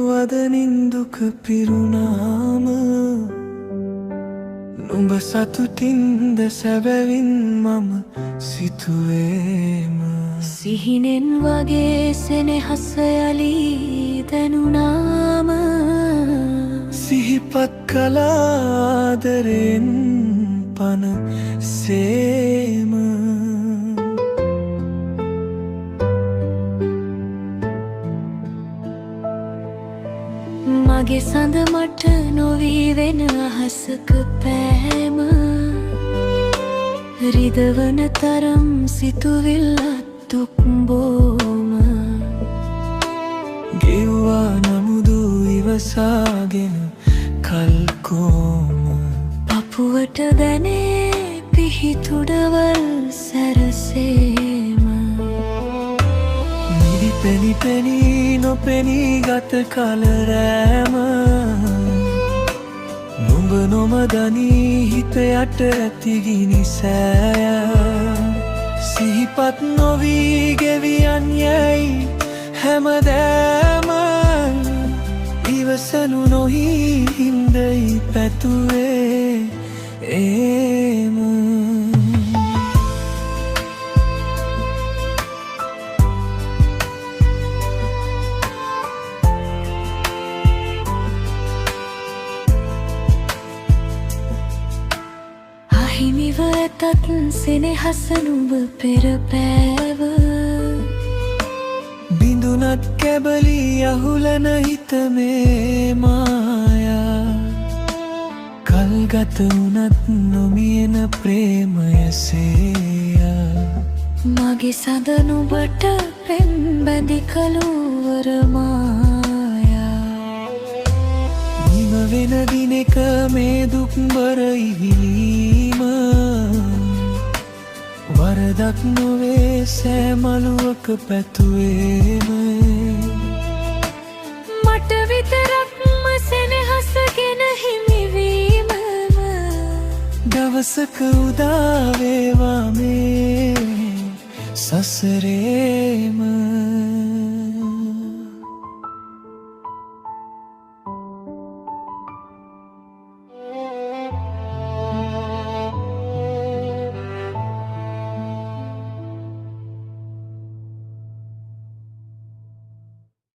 වදනින් දුක පිරුණාම නුඹ සතුටින්ද සැබවින් මම සිතුවේම සිහිනෙන් වගේ සෙනෙහස යලී දැනුනාම සිහිපත් කලාදරෙන් පන සේම මගේ සඳ මට නොවී වෙන අහසක පෑම රිදවන තරම් සිතුවිල්ලත් දුක් බෝම ගෙව්වා නමුදු ඉවසාගෙන කල්කෝම පපුවට දැනේ පිහිතුඩවල් සැරසේම නිදි පෙනි පෙනී නොපෙනී ගත කලරෑම නුඹ නොමදනී හිත යට ඇතිගිනි සෑය සිහිපත් නොවී ගෙවියන් යැයි හැමදෑම ඉවසනු නොහී හින්දයි පැතුවේ ඒම අහිමිව ඇතත් සෙනෙහස නුඹ පෙරපෑව බිඳුනත් කැබලී අහුලන හිත මේ මායා කල්ගත වුනත් නොමියෙන ප්‍රේමයසේයා මගේ සඳ නුඹට පෙම් බැඳි කළුවර මායා නිම වෙන දිනෙක මේ දුක්බර ඉවිලීම වරදක් නොවේ සෑමලුවක පැතුවේම මට විතරක්ම සෙනෙහසගෙන හිමිවීමම දවසක උදාවේවා මේ සසරේම